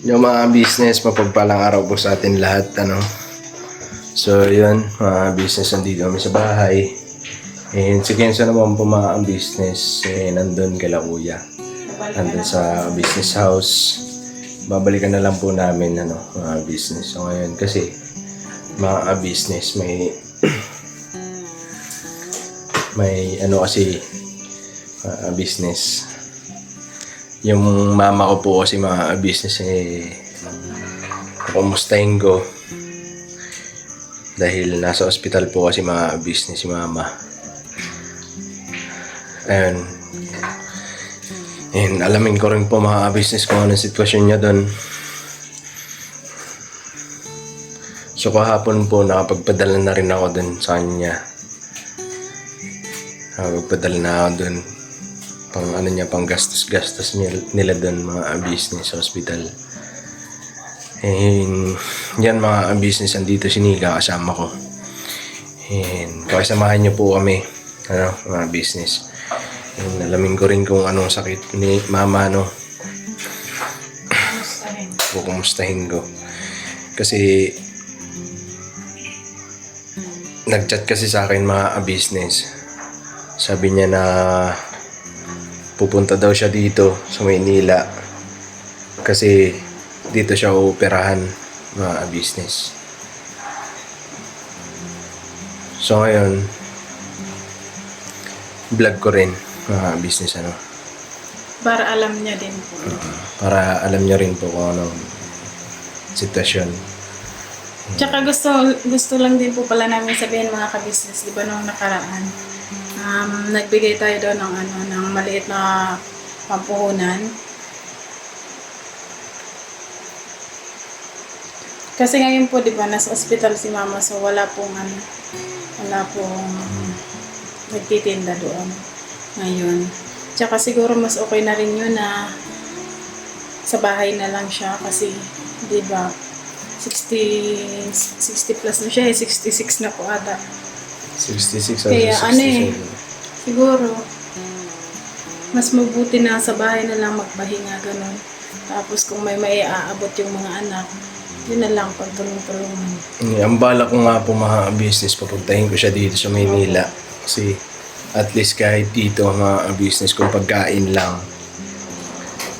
Yung mga business, mapagpalang araw po sa atin lahat, ano. So, yun, mga business, nandito kami sa bahay. And si Kenzo naman po mga ang business, nandun kala kuya. Nandun sa business house. Babalikan na lang po namin, ano, mga business. So, ngayon, kasi, mga business, may ano kasi, business. Yung mama ko po kasi mga business kumustahin ko dahil nasa ospital po kasi mga business si mama. Ayun. And alamin ko rin po mga business kung anong sitwasyon niya doon. So kahapon po nakapagpadala na rin ako doon sa kanya. Nakapagpadala na ako doon. Pang ano niya, pang gastos nila doon mga business sa hospital. And yan mga business, andito si Nika kasama ko. And pakisamahan niyo po kami, ano, mga business. And alamin ko rin kung anong sakit ni mama, no. Kumustahin ko. Kasi nagchat kasi sa akin mga business. Sabi niya na pupunta daw siya dito sa Maynila kasi dito siya uoperahan mga business. So ngayon, vlog ko rin mga business, ano. Para alam niya din po. Para alam niya rin po kung anong sitwasyon. Tsaka gusto lang din po pala namin sabihin mga ka-business, di ba nung nakaraan, nagbigay tayo doon ng maliit na pampuhunan. Kasi ngayon po, di ba, nasa ospital si mama, so wala pong nagtitinda doon ngayon. Tsaka siguro mas okay na rin yun na sa bahay na lang siya kasi, di ba, 60 plus na siya, 66 na po ata. 66 Kaya 67. Siguro mas mabuti na sa bahay na lang magpahinga, ganun. Tapos kung may aabot yung mga anak, yun na lang, pagtulong-tulungan. Ang bala ko nga po mga business, papuntahin ko siya dito sa Maynila. Kasi at least kahit dito mga business, kung pagkain lang,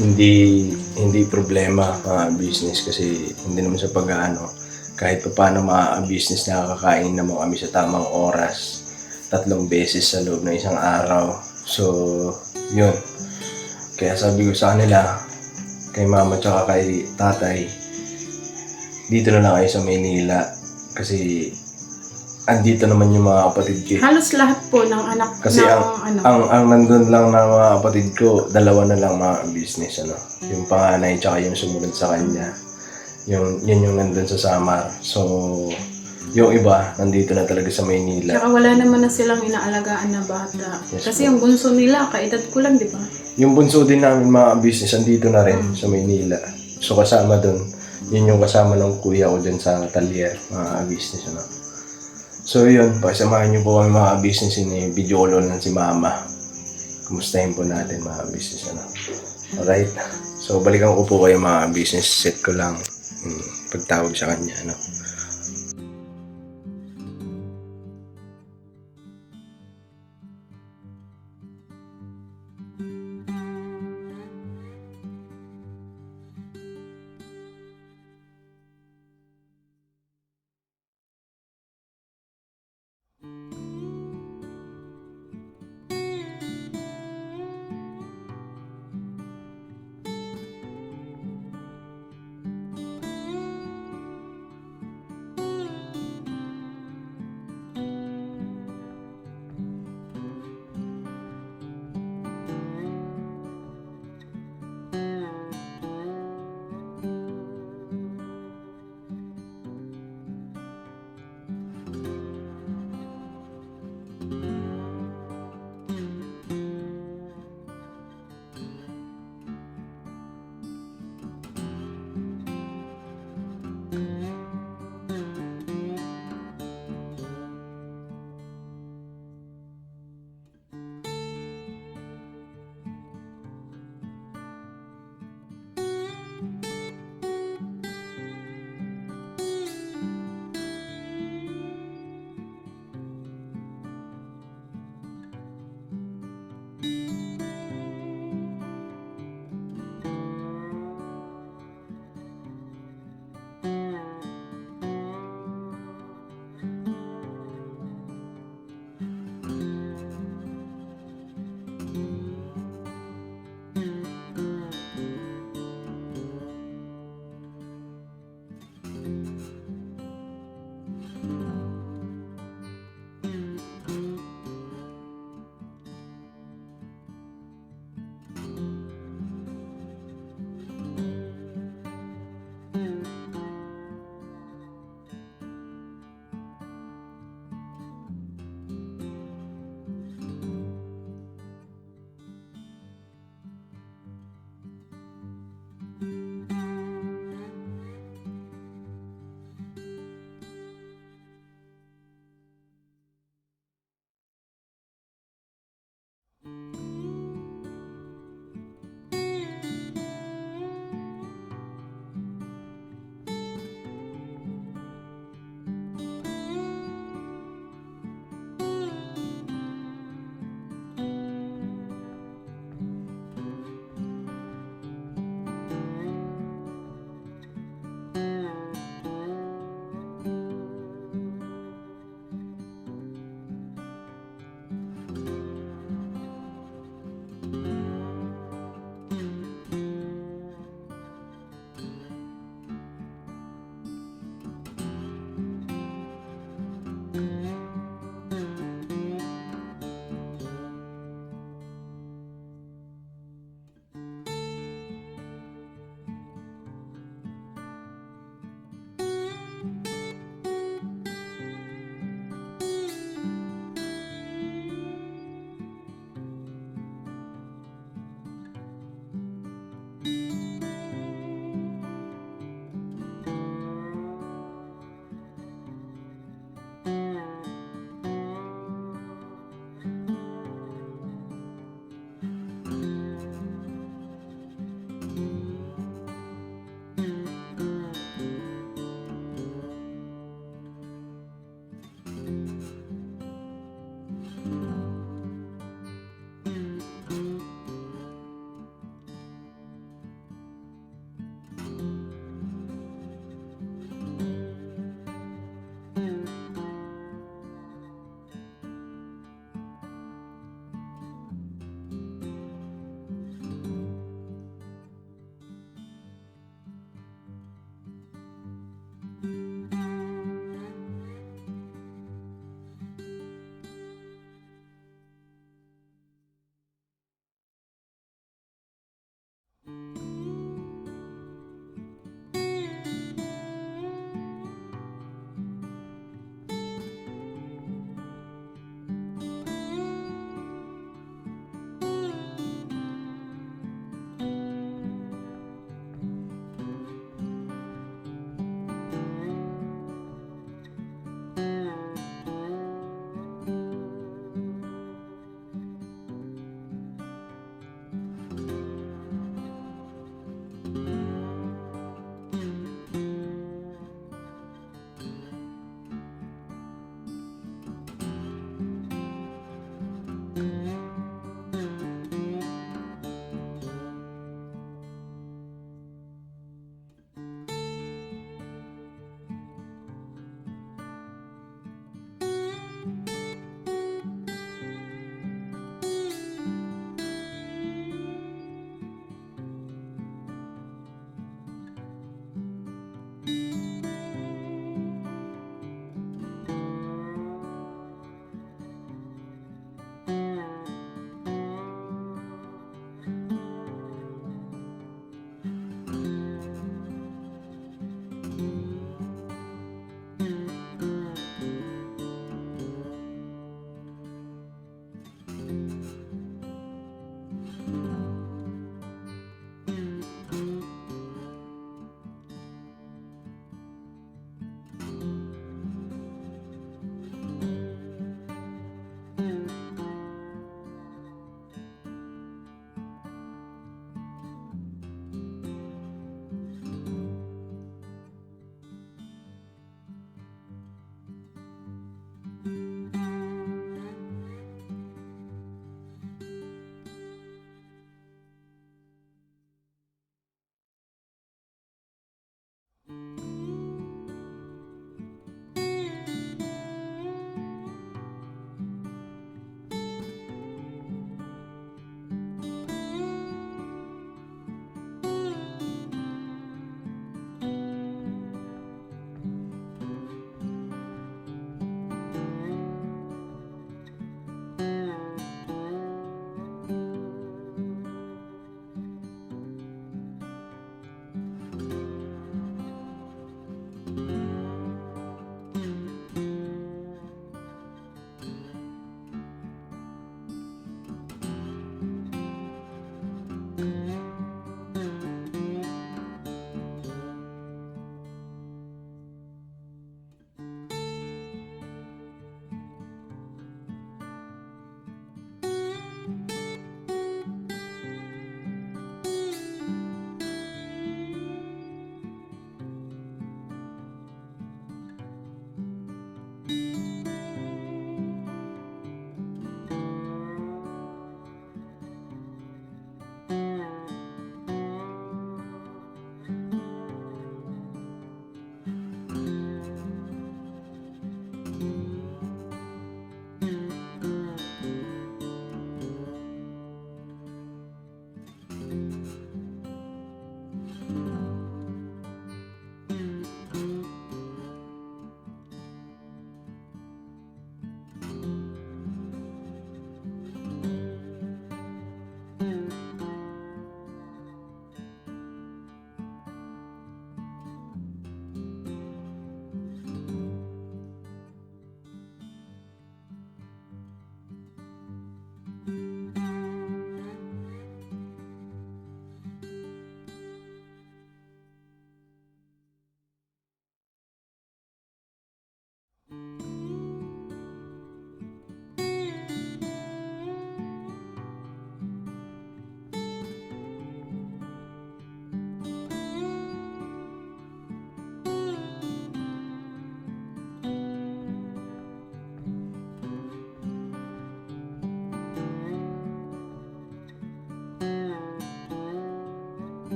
hindi problema mga business, kasi hindi naman sa pag-ano, kahit pa paano mga business nakakakain naman kami sa tamang oras 3 beses sa loob ng isang araw. So yun, kaya sabi ko sa kanila, kay mama tsaka kay tatay, dito na lang kayo sa Maynila kasi andito naman yung mga kapatid ko. Halos lahat po ng anak Kasi ang nandun lang na mga kapatid ko, 2 na lang mga business, ano. Yung panganay tsaka yung sumunod sa kanya. Yun yung nandun sa Samar. So, yung iba, nandito na talaga sa Maynila. Tsaka wala naman na silang inaalagaan na bata. Yes, Kasi po. yung bunso nila, kaedad ko lang, di ba? Yung bunso din namin mga business, andito na rin sa Maynila. So, kasama dun. Yun yung kasama ng kuya ko dun sa Talier, mga business, ano. So yun, pakisamahan niyo po kami mga business, ini video call lang si mama. Kumustahin po natin mga business, ano. Alright. So balikan ko po kayo mga business, set ko lang pagtawag sa kanya, ano.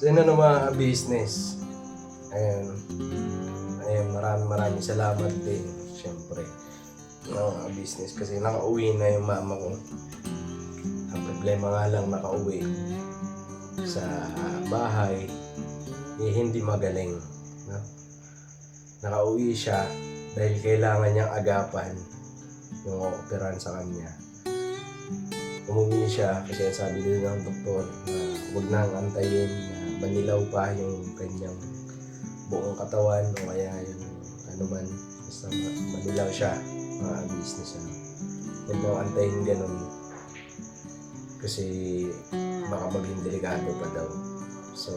So yun na mga business. Ayun. Ayun, maraming salamat din. Siyempre. Mga business kasi nakauwi na yung mama ko. Ang problema nga lang nakauwi sa bahay, hindi magaling. No? Nakauwi siya dahil kailangan niyang agapan yung operahan sa kanya. Umuwi siya kasi sabi din ng doktor na huwag nang antayin na manilaw pa yung kanyang buong katawan o kaya yung ano man, basta manilaw siya, mga business. Huwag nang antayin ganun kasi baka maging delikado pa daw. So,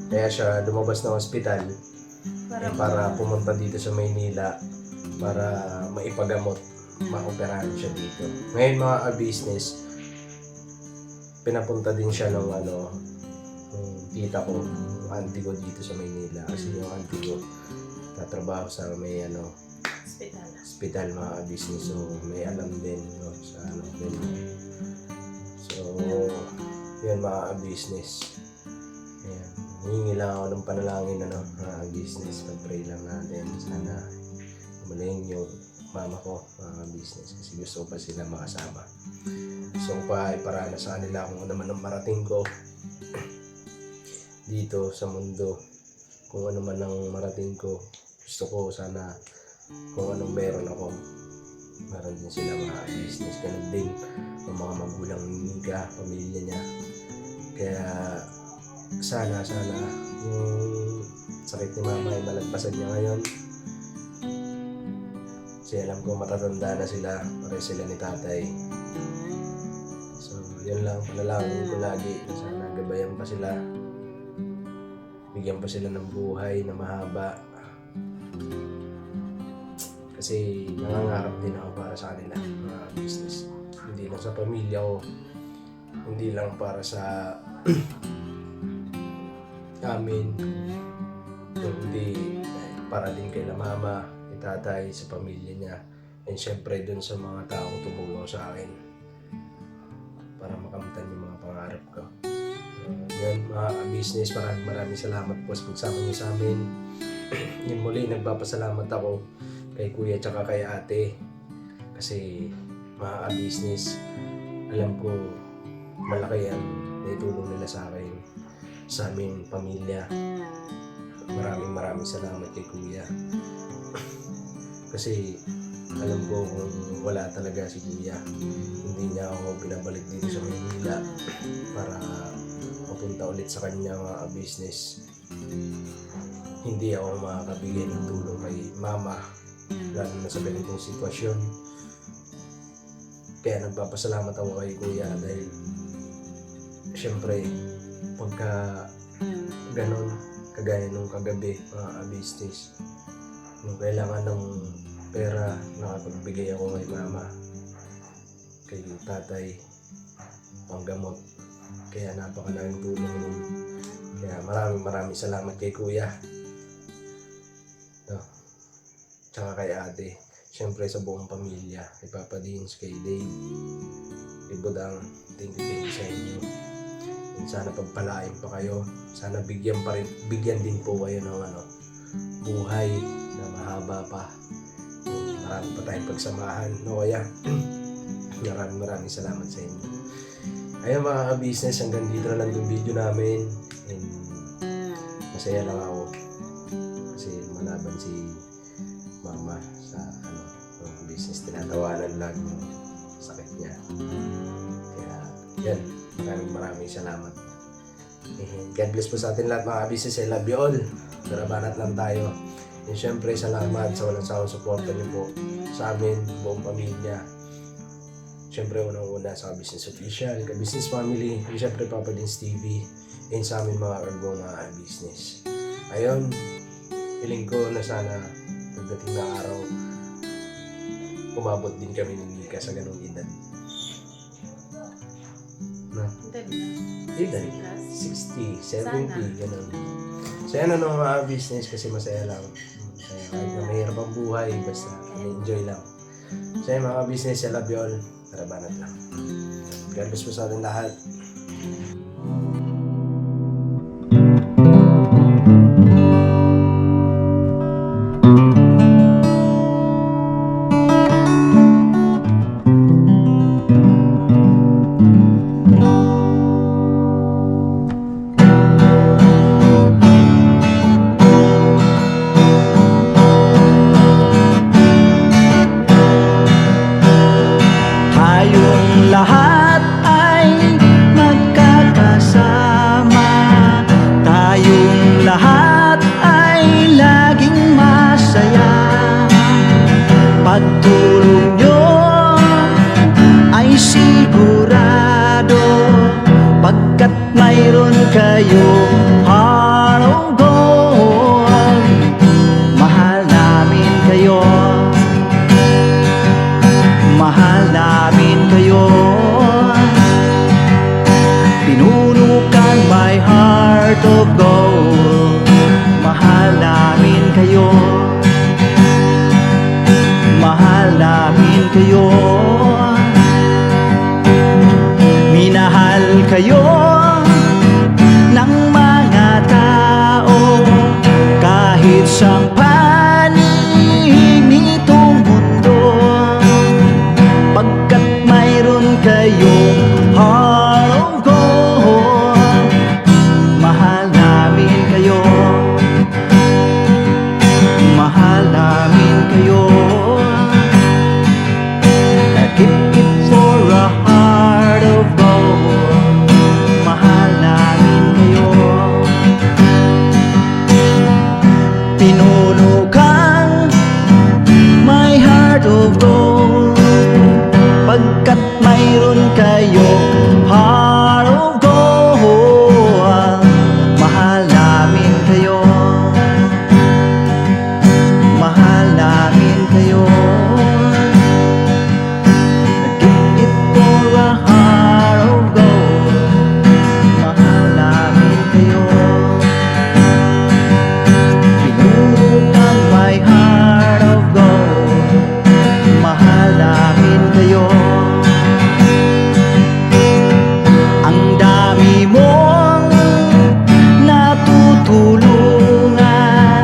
kaya siya lumabas ng ospital para pumunta dito sa Maynila para maipagamot, maoperahan siya dito. Ngayon mga business, pinapunta din siya ng ng tita ko, yung auntie ko dito sa Maynila. Kasi yung auntie ko tatrabaho sa may hospital mga business. So, may alam din sa din. So, yun mga business. Ayan. Hihingi lang ako ng panalangin mga business. Pag-pray lang natin. Sana gumaling yung mama ko mga business. Kasi gusto ko pa sila makasama. Gusto ko pa iparana sa kanila kung ano man ang marating ko dito sa mundo. Kung ano man ang marating ko. Gusto ko sana kung anong meron ako, meron din sila mga business. Ganun din ang mga magulang niya, pamilya niya. Kaya sana yung sakit ni mama ay malagpasan niya ngayon. Kasi alam ko matatanda na sila, pare sila ni tatay. So yun lang, panalangin ko lagi na sana gabayan pa sila, bigyan pa sila ng buhay na mahaba. Kasi nangangarap din ako para sa kanila, mga business. Hindi lang sa pamilya ko, hindi lang para sa amin, kundi para din kay mama, kay tatay, sa pamilya niya, and syempre dun sa mga taong tumulong sa akin para makamtan yung mga pangarap ko. Yan mga business, maraming salamat po sa pagsama niyo sa amin. Yun muli, nagpapasalamat ako kay kuya tsaka kay ate kasi mga business, alam ko malaki ang naitulong nila sa akin, sa aming pamilya. Maraming salamat kay kuya kasi alam ko kung wala talaga si kuya, hindi niya ako pinabalik dito sa Maynila para mapunta ulit sa kanya mga business. Hindi ako makakabigay ng tulong kay mama, lalo na sa ganitong sitwasyon. Kaya nagpapasalamat ako kay kuya dahil syempre pagka ganon, kagaya nung kagabi mga business, nung kailangan ng pera, nakapagbigay ako kay mama, kay tatay, panggamot. Kaya napakalaking tulong nun. Kaya maraming salamat kay kuya. Tsaka kay ate, syempre sa buong pamilya, kay Papa Dins, kay Dave, kay Budang, thank you sa inyo. And sana pagpalain pa kayo, sana bigyan din po kayo ng buhay na mahaba pa. Marami pa tayong pagsamahan, no kaya? maraming salamat sa inyo. Ayun mga business, hanggang dito na lang yung video namin. And masaya lang ako kasi malaban si mama sa business, tinatawanan lang yung sakit niya. Kaya yan, maraming salamat. God bless po sa atin lahat mga business. I love you all. Darabanat lang tayo. And syempre salamat sa walang sawang suporta niyo po sa amin, buong pamilya. Syempre unang-una sa Business Official, Business Family, and syempre Papa Dins TV, and sa amin mga karbong business. Ayun, hiling ko na sana pagdating na araw, umabot din kami ng Mika sa ganung edad. Na? Edad? 60, 70, ganun. So yan mga business kasi masaya lang. Kaya kahit na mahirap ang buhay, basta enjoy lang. So yan mga business, I love you all. Tarabanat lang. God bless po sa atin lahat. ang panig nitong mundo, pagkat mayroon kayong heart of gold. Mahal namin kayo, mahal namin kayo. Keep it for a heart of gold. Mahal namin kayo. Pinuno kang my heart of gold, pagkat mayroon kayong heart of gold. Mahal namin kayo, mahal namin kayo. Keep it for a heart of gold. Mahal namin kayo. Pinuno kang my heart of gold. Mahal namin kayo. Ang dami mong natutulungan,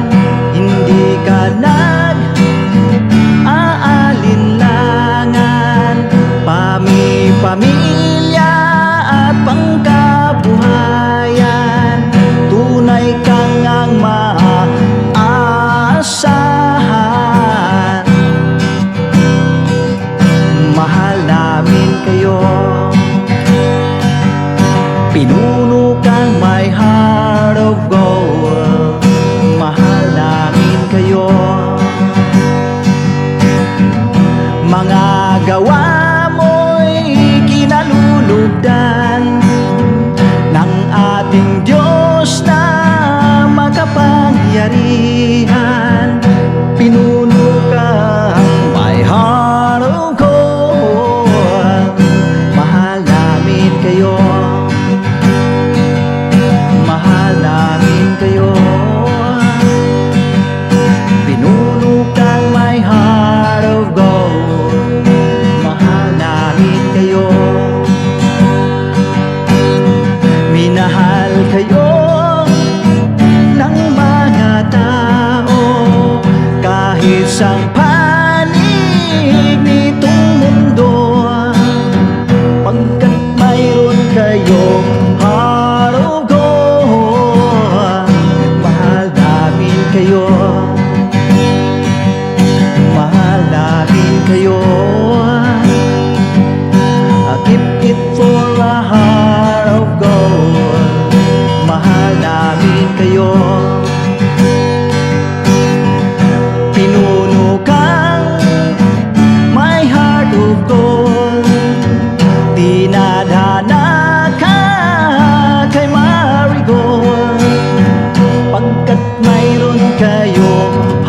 hindi ka nag-aalinlangan. Pamilya at pangkabuhayan, tunay kang ang maaasahan. Mahal namin kayo. Pinuno kang my heart of gold. Mahal namin kayo. Mga gawa mo'y kinalulugdan ng ating Diyos na makapangyarihan. Pinuno kang my heart of gold. Mahal namin kayo, mahal namin kayo. Pinuno kang my heart of gold. Mahal namin kayo. Minahal kayo ng mga tao, kahit sa panig nitong mundo, pagkat mayroon kayong heart of gold. Mahal namin kayo, mahal namin kayo. Keep it for a heart of gold. Mahal namin kayo. Pinuno kang my heart of gold. Dinadana ka kay marigold, pagkat mayroon kayong